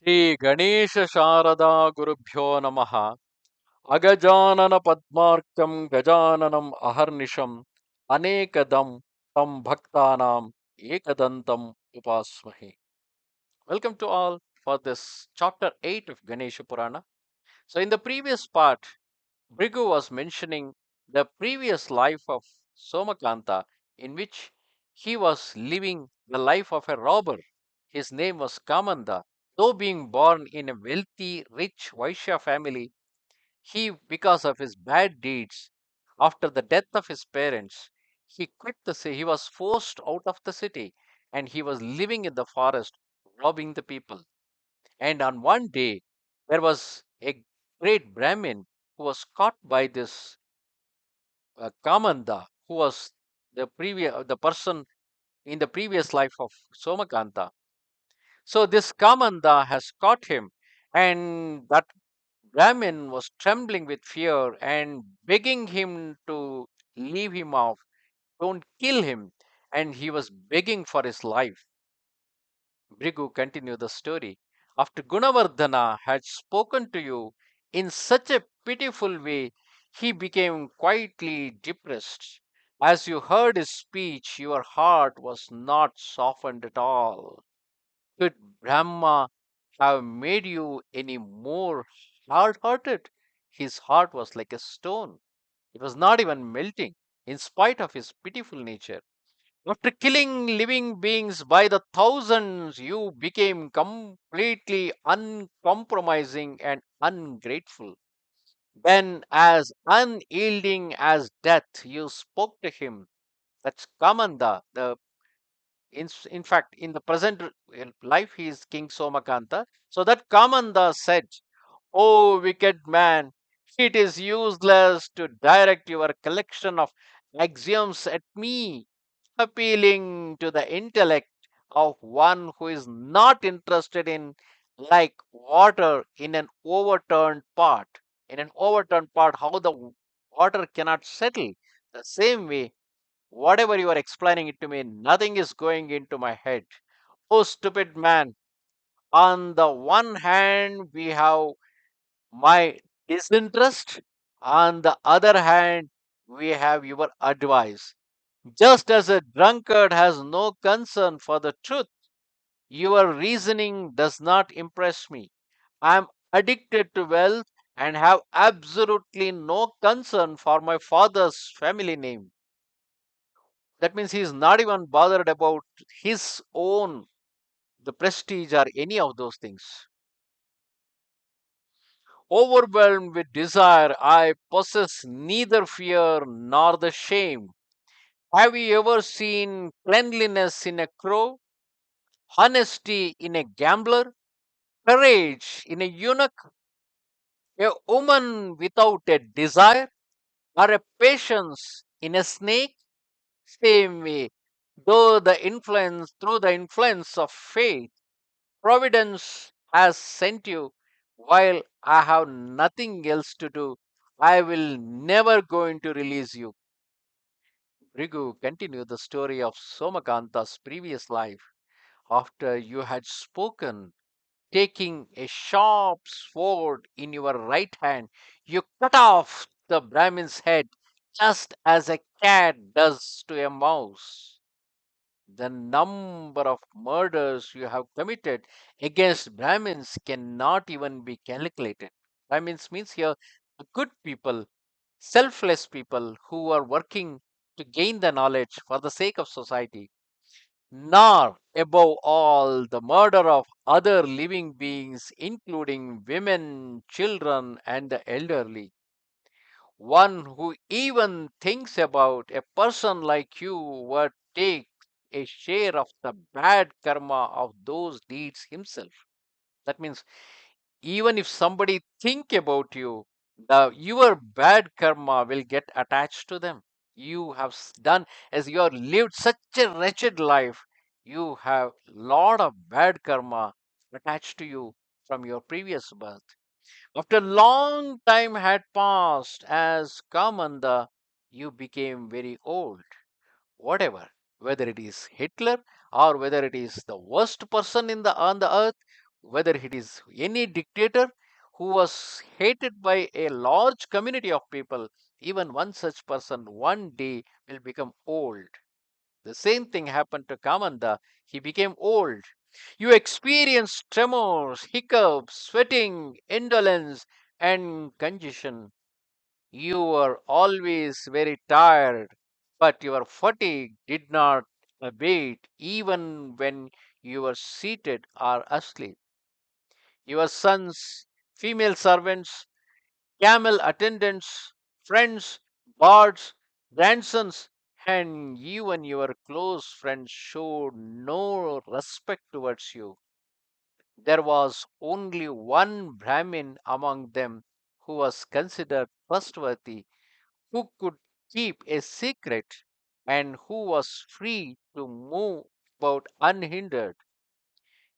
Shri Ganesha Sharada Gurubhyo Namaha Agajanana Padmarkam Gajananam Aharnisham Anekadam Tam Bhaktanam Ekadantam Upasmahi. Welcome to all for this chapter 8 of Ganesha Purana. So, in the previous part, Brighu was mentioning the previous life of Somakantha, in which he was living the life of a robber. His name was Kamanda. Though being born in a wealthy, rich Vaishya family, he, because of his bad deeds, after the death of his parents, he quit the city. He was forced out of the city and he was living in the forest, robbing the people. And on one day, there was a great Brahmin who was caught by this Kamanda, who was the person in the previous life of Somakantha. So this Kamanda has caught him, and that Brahmin was trembling with fear and begging him to leave him off, don't kill him, and he was begging for his life. Brighu continued the story. After Gunavardhana had spoken to you in such a pitiful way, he became quietly depressed. As you heard his speech, your heart was not softened at all. Could Brahma have made you any more hard hearted? His heart was like a stone. It was not even melting, in spite of his pitiful nature. After killing living beings by the thousands, you became completely uncompromising and ungrateful. Then, as unyielding as death, you spoke to him. That's Kamanda. In fact, in the present life, he is King Somakantha. So that Kamanda said, "O wicked man, it is useless to direct your collection of axioms at me, appealing to the intellect of one who is not interested in, like water in an overturned pot. In an overturned pot, how the water cannot settle. The same way, whatever you are explaining it to me, nothing is going into my head. Oh, stupid man. On the one hand, we have my disinterest. On the other hand, we have your advice. Just as a drunkard has no concern for the truth, your reasoning does not impress me. I am addicted to wealth and have absolutely no concern for my father's family name. That means he is not even bothered about his own, the prestige or any of those things. Overwhelmed with desire, I possess neither fear nor the shame. Have you ever seen cleanliness in a crow, honesty in a gambler, courage in a eunuch, a woman without a desire, or a patience in a snake? Same way, through the influence of faith, Providence has sent you while I have nothing else to do. I will never going to release you. Brighu continued the story of Somakantha's previous life. After you had spoken, taking a sharp sword in your right hand, you cut off the Brahmin's head just as a cat does to a mouse. The number of murders you have committed against Brahmins cannot even be calculated. Brahmins means here the good people, selfless people who are working to gain the knowledge for the sake of society, nor above all the murder of other living beings, including women, children, and the elderly. One who even thinks about a person like you would take a share of the bad karma of those deeds himself. That means even if somebody think about you, your bad karma will get attached to them. You have done, as you have lived such a wretched life, you have lot of bad karma attached to you from your previous birth. After long time had passed, as Kamanda, you became very old. Whatever, whether it is Hitler or whether it is the worst person on the earth, whether it is any dictator who was hated by a large community of people, even one such person one day will become old. The same thing happened to Kamanda. He became old. You experience tremors, hiccups, sweating, indolence, and congestion. You were always very tired, but your fatigue did not abate even when you were seated or asleep. Your sons, female servants, camel attendants, friends, bards, grandsons, and even your close friends showed no respect towards you. There was only one Brahmin among them who was considered trustworthy, who could keep a secret, and who was free to move about unhindered.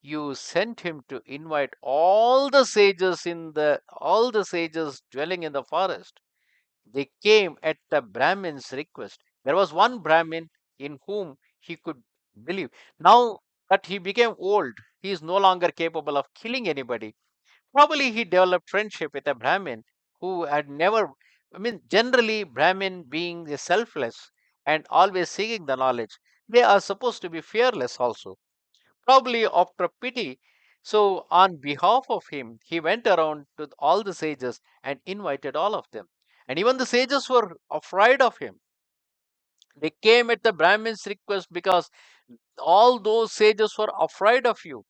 You sent him to invite all the sages dwelling in the forest. They came at the Brahmin's request. There was one Brahmin in whom he could believe. Now that he became old, he is no longer capable of killing anybody. Probably he developed friendship with a Brahmin who had never, generally, Brahmin being the selfless and always seeking the knowledge, they are supposed to be fearless also. Probably after pity. So, on behalf of him, he went around to all the sages and invited all of them. And even the sages were afraid of him. They came at the Brahmin's request because all those sages were afraid of you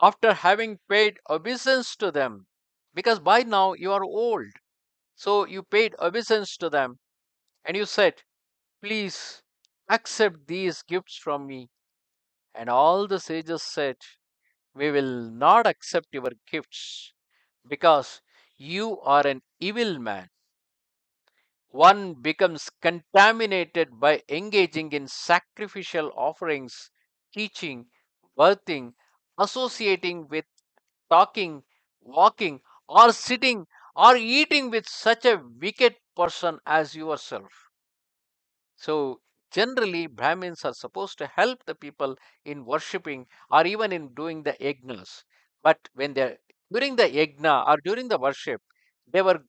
after having paid obeisance to them. Because by now you are old. So, you paid obeisance to them and you said, please accept these gifts from me. And all the sages said, we will not accept your gifts because you are an evil man. One becomes contaminated by engaging in sacrificial offerings, teaching, birthing, associating with, talking, walking, or sitting or eating with such a wicked person as yourself. So, generally, Brahmins are supposed to help the people in worshipping or even in doing the yajnas. But when they're during the yajna or during the worship, they were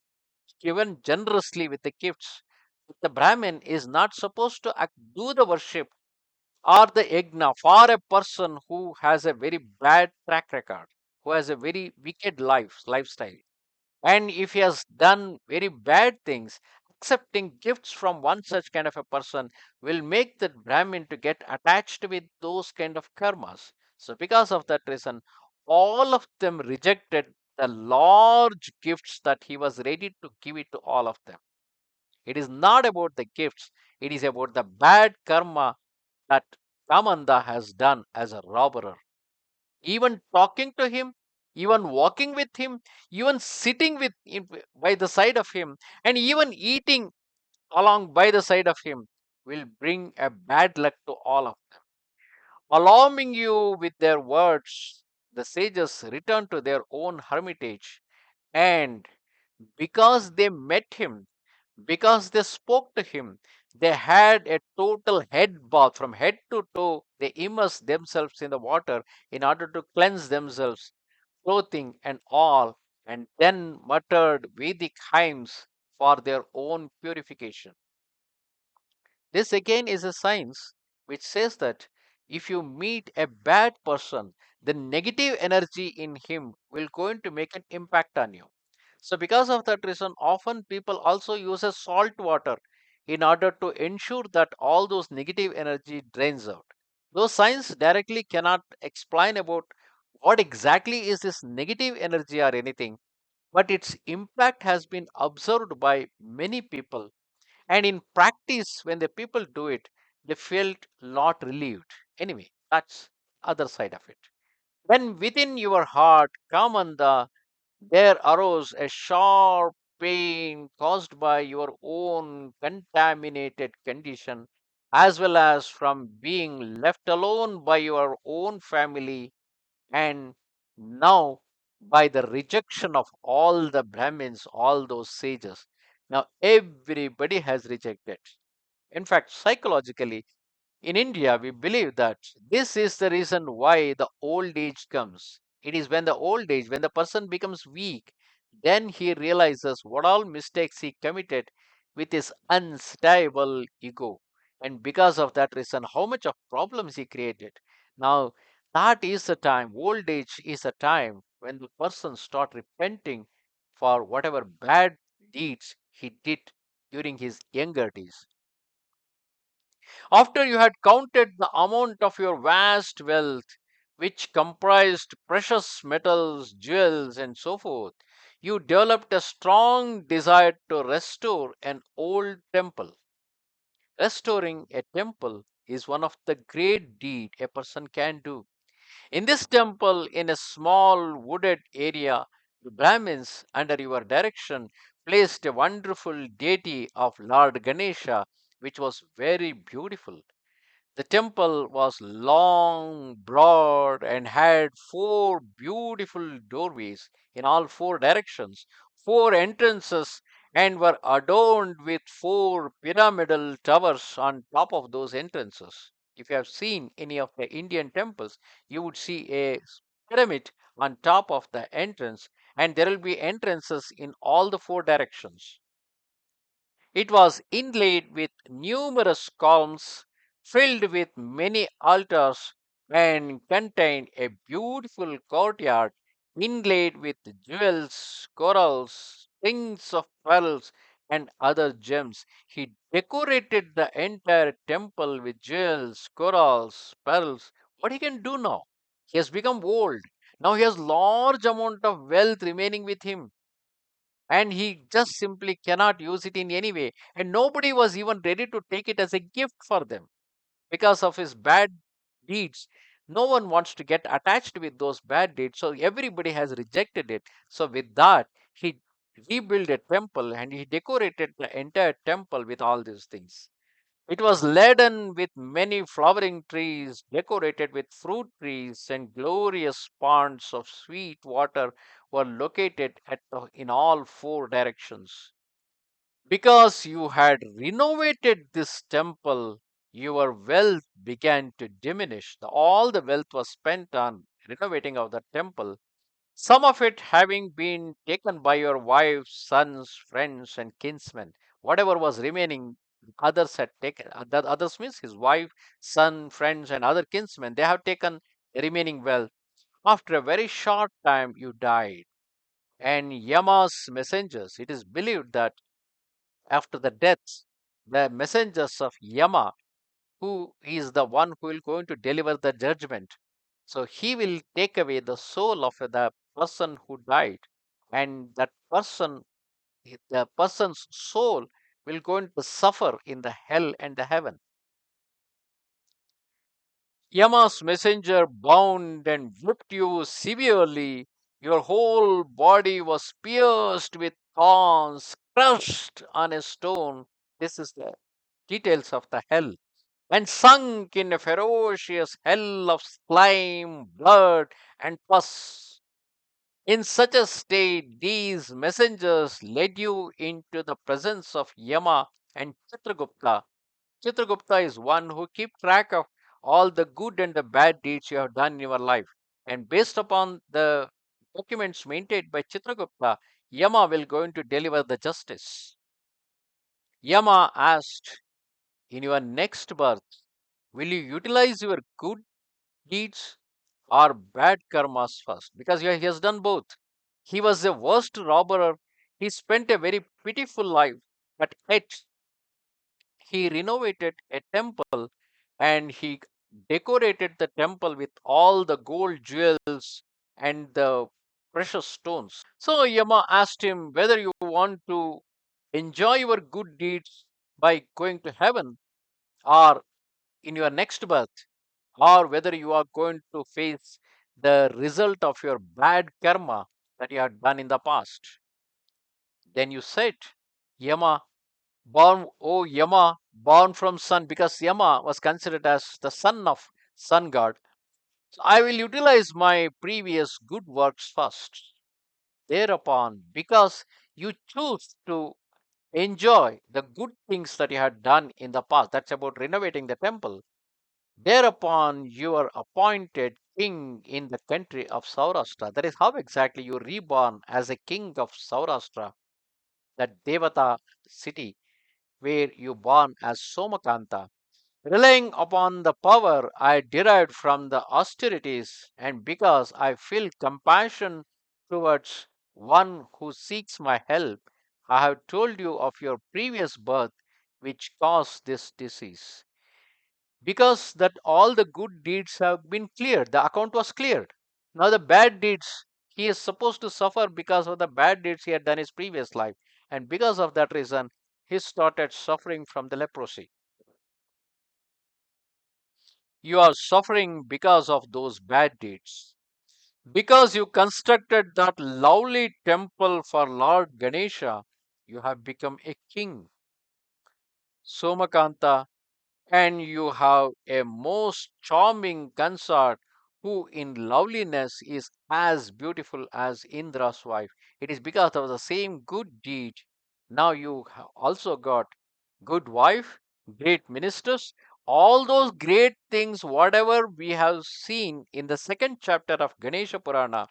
given generously with the gifts. The Brahmin is not supposed to do the worship or the yajna for a person who has a very bad track record, who has a very wicked lifestyle. And if he has done very bad things, accepting gifts from one such kind of a person will make that Brahmin to get attached with those kind of karmas. So, because of that reason, all of them rejected the large gifts that he was ready to give it to all of them. It is not about the gifts, it is about the bad karma that Kamanda has done as a robber. Even talking to him, even walking with him, even sitting by the side of him, and even eating along by the side of him will bring a bad luck to all of them. Alarming you with their words, the sages returned to their own hermitage, and because they met him, because they spoke to him, they had a total head bath from head to toe. They immersed themselves in the water in order to cleanse themselves, clothing and all, and then muttered Vedic hymns for their own purification. This again is a science which says that if you meet a bad person, the negative energy in him will going to make an impact on you. So because of that reason, often people also use a salt water in order to ensure that all those negative energy drains out. Though science directly cannot explain about what exactly is this negative energy or anything, but its impact has been observed by many people, and in practice when the people do it, they felt not relieved. Anyway, that's other side of it. When within your heart kamanda there arose a sharp pain caused by your own contaminated condition, as well as from being left alone by your own family, and now by the rejection of all the Brahmins, all those sages. Now everybody has rejected. In fact, psychologically, in India, we believe that this is the reason why the old age comes. It is when the old age, when the person becomes weak, then he realizes what all mistakes he committed with his unstable ego. And because of that reason, how much of problems he created. Now, that is the time, old age is a time when the person start repenting for whatever bad deeds he did during his younger days. After you had counted the amount of your vast wealth, which comprised precious metals, jewels, and so forth, you developed a strong desire to restore an old temple. Restoring a temple is one of the great deeds a person can do. In this temple, in a small wooded area, the Brahmins, under your direction, placed a wonderful deity of Lord Ganesha, which was very beautiful. The temple was long, broad, and had four beautiful doorways in all four directions, four entrances, and were adorned with four pyramidal towers on top of those entrances. If you have seen any of the Indian temples, you would see a pyramid on top of the entrance, and there will be entrances in all the four directions. It was inlaid with numerous columns, filled with many altars, and contained a beautiful courtyard inlaid with jewels, corals, strings of pearls, and other gems. He decorated the entire temple with jewels, corals, pearls. What he can do now? He has become old. Now he has large amount of wealth remaining with him, and he just simply cannot use it in any way, and nobody was even ready to take it as a gift for them because of his bad deeds. No one wants to get attached with those bad deeds, so everybody has rejected it. So with that, he rebuilt a temple and he decorated the entire temple with all these things. It was laden with many flowering trees, decorated with fruit trees, and glorious ponds of sweet water were located in all four directions. Because you had renovated this temple, your wealth began to diminish. All the wealth was spent on renovating of the temple, some of it having been taken by your wives, sons, friends, and kinsmen. Whatever was remaining, others had taken. The others means his wife, son, friends, and other kinsmen. They have taken the remaining wealth. After a very short time, you died. And Yama's messengers, it is believed that after the death, the messengers of Yama, who is the one who will going to deliver the judgment. So he will take away the soul of the person who died, and that person, the person's soul, will going to suffer in the hell and the heaven. Yama's messenger bound and whipped you severely. Your whole body was pierced with thorns, crushed on a stone. This is the details of the hell, and sunk in a ferocious hell of slime, blood, and pus. In such a state, these messengers led you into the presence of Yama and Chitragupta. Chitragupta is one who keeps track of all the good and the bad deeds you have done in your life. And based upon the documents maintained by Chitragupta, Yama will going to deliver the justice. Yama asked, in your next birth, will you utilize your good deeds or bad karmas first? Because he has done both. He was the worst robber. He spent a very pitiful life, but yet he renovated a temple and he decorated the temple with all the gold jewels and the precious stones. So Yama asked him whether you want to enjoy your good deeds by going to heaven or in your next birth, or whether you are going to face the result of your bad karma that you have done in the past. Then you said, Yama, Yama, born from sun, because Yama was considered as the son of sun god. So I will utilize my previous good works first. Thereupon, because you choose to enjoy the good things that you had done in the past, that's about renovating the temple. Thereupon, you are appointed king in the country of Saurashtra. That is how exactly you reborn as a king of Saurashtra, that Devata city where you born as Somakantha, relying upon the power I derived from the austerities, and because I feel compassion towards one who seeks my help, I have told you of your previous birth which caused this disease. Because that all the good deeds have been cleared, the account was cleared. Now the bad deeds, he is supposed to suffer because of the bad deeds he had done in his previous life, and because of that reason, he started suffering from the leprosy. You are suffering because of those bad deeds. Because you constructed that lovely temple for Lord Ganesha, you have become a king, Somakanta, and you have a most charming consort who in loveliness is as beautiful as Indra's wife. It is because of the same good deed. Now you have also got good wife, great ministers, all those great things, whatever we have seen in the second chapter of Ganesha Purana.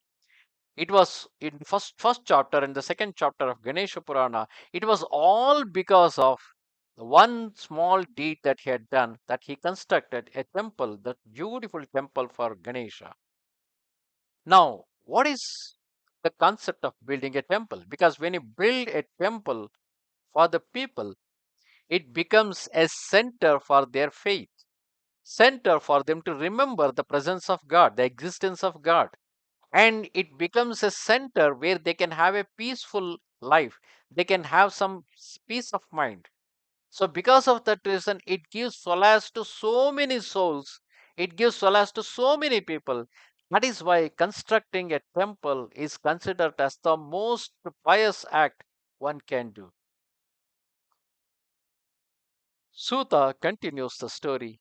It was in first chapter and the second chapter of Ganesha Purana. It was all because of the one small deed that he had done, that he constructed a temple, that beautiful temple for Ganesha. Now, what is the concept of building a temple? Because when you build a temple for the people, it becomes a center for their faith, center for them to remember the presence of God, the existence of God, and it becomes a center where they can have a peaceful life, they can have some peace of mind. So because of that reason, it gives solace to so many souls, it gives solace to so many people. That is why constructing a temple is considered as the most pious act one can do. Suta continues the story.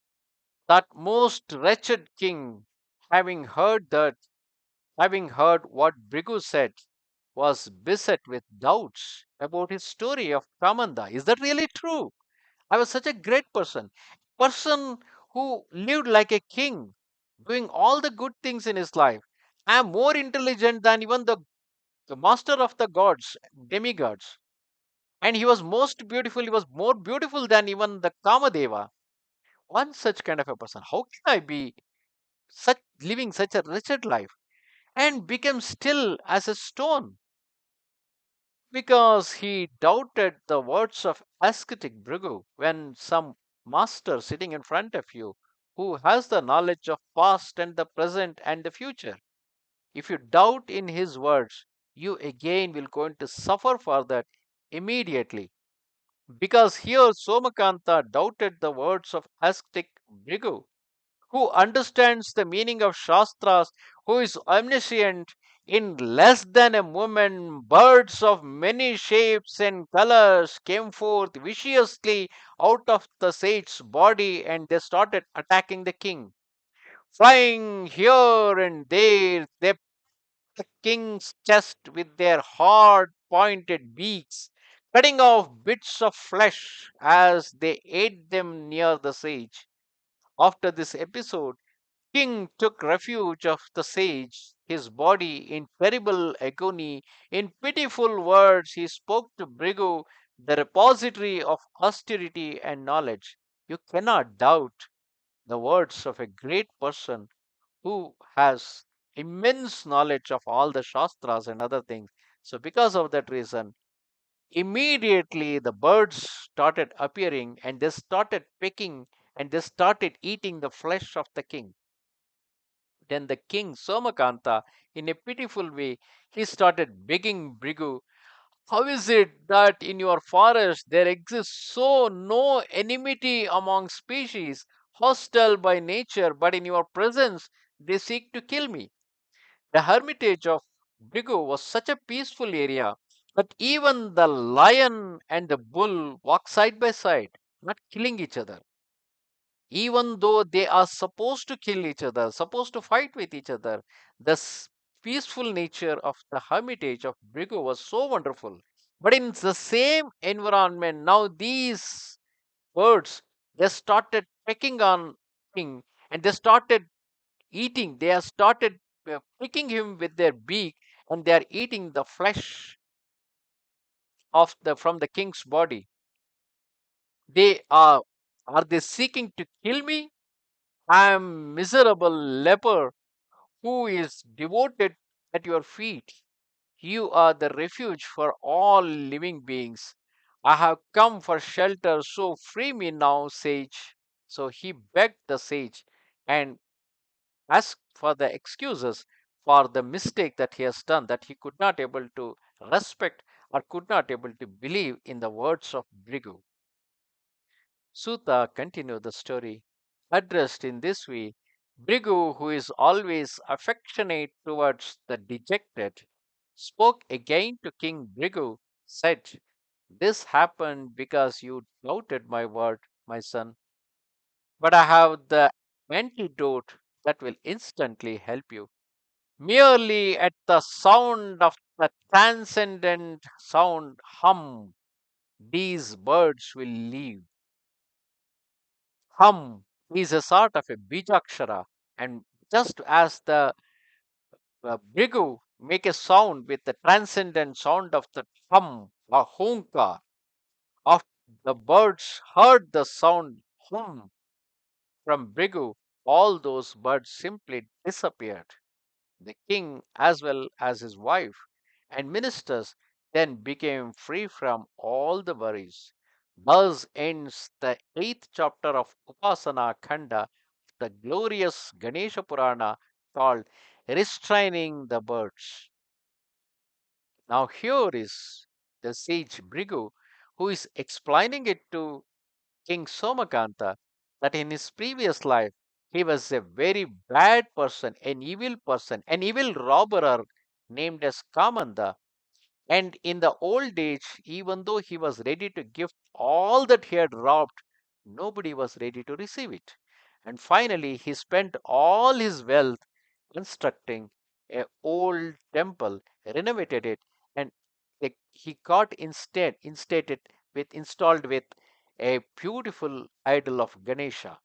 That most wretched king, having heard that having heard what Brighu said, was beset with doubts about his story of Kamanda. Is that really true? I was such a great person who lived like a king, doing all the good things in his life. I am more intelligent than even the master of the gods, demigods. And he was most beautiful, he was more beautiful than even the Kamadeva. One such kind of a person. How can I be such living such a wretched life and become still as a stone? Because he doubted the words of ascetic Brighu when some master sitting in front of you who has the knowledge of past and the present and the future. If you doubt in his words, you again will going to suffer for that immediately. Because here Somakanta doubted the words of ascetic Brighu, who understands the meaning of Shastras, who is omniscient. In less than a moment, birds of many shapes and colors came forth viciously out of the sage's body and they started attacking the king. Flying here and there, they the king's chest with their hard pointed beaks, cutting off bits of flesh as they ate them near the sage. After this episode, King took refuge of the sage, his body in terrible agony. In pitiful words, he spoke to Brighu, the repository of austerity and knowledge. You cannot doubt the words of a great person who has immense knowledge of all the Shastras and other things. So, because of that reason, immediately the birds started appearing and they started pecking and they started eating the flesh of the king. Then the king Somakantha, in a pitiful way, he started begging Brighu, how is it that in your forest there exists so no enmity among species, hostile by nature, but in your presence they seek to kill me? The hermitage of Brighu was such a peaceful area that even the lion and the bull walk side by side, not killing each other, even though they are supposed to kill each other, supposed to fight with each other. The peaceful nature of the hermitage of Brighu was so wonderful. But in the same environment, now these birds, they started pecking on king and they started eating. They have started pricking him with their beak, and they are eating the flesh of the from the king's body. They are they seeking to kill me? I am miserable leper who is devoted at your feet. You are the refuge for all living beings. I have come for shelter, so free me now, sage. So he begged the sage and asked for the excuses for the mistake that he has done, that he could not able to respect or could not able to believe in the words of Brighu. Sutta continued the story. Addressed in this way, Brighu, who is always affectionate towards the dejected, spoke again to King Brighu, said, "This happened because you doubted my word, my son. But I have the antidote that will instantly help you. Merely at the sound of the transcendent sound hum, these birds will leave. Hum is a sort of a bijakshara, and just as the Brighu make a sound with the transcendent sound of the hum or hunkar, of the birds heard the sound hum from Brighu, all those birds simply disappeared. The king, as well as his wife and ministers, then became free from all the worries. Thus ends the eighth chapter of Upasana Khanda, the glorious Ganesha Purana called Restraining the Birds. Now, here is the sage Brighu who is explaining it to King Somakantha that in his previous life he was a very bad person, an evil robber named as Kamanda. And in the old age, even though he was ready to give all that he had robbed, nobody was ready to receive it. And finally, he spent all his wealth constructing a old temple, renovated it, and he got installed with a beautiful idol of Ganesha.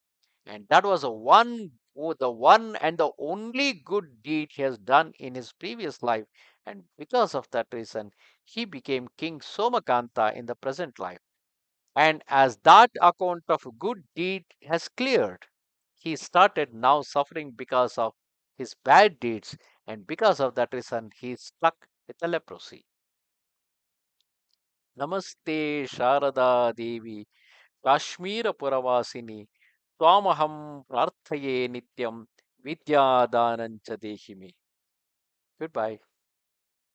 And that was the one and the only good deed he has done in his previous life. And because of that reason, he became King Somakantha in the present life. And as that account of good deed has cleared, he started now suffering because of his bad deeds. And because of that reason, he is stuck with the leprosy. Namaste Sharada Devi Kashmir Puravasini Twamaham Prarthaye Nityam Vidya Danancha Dehimi. Goodbye.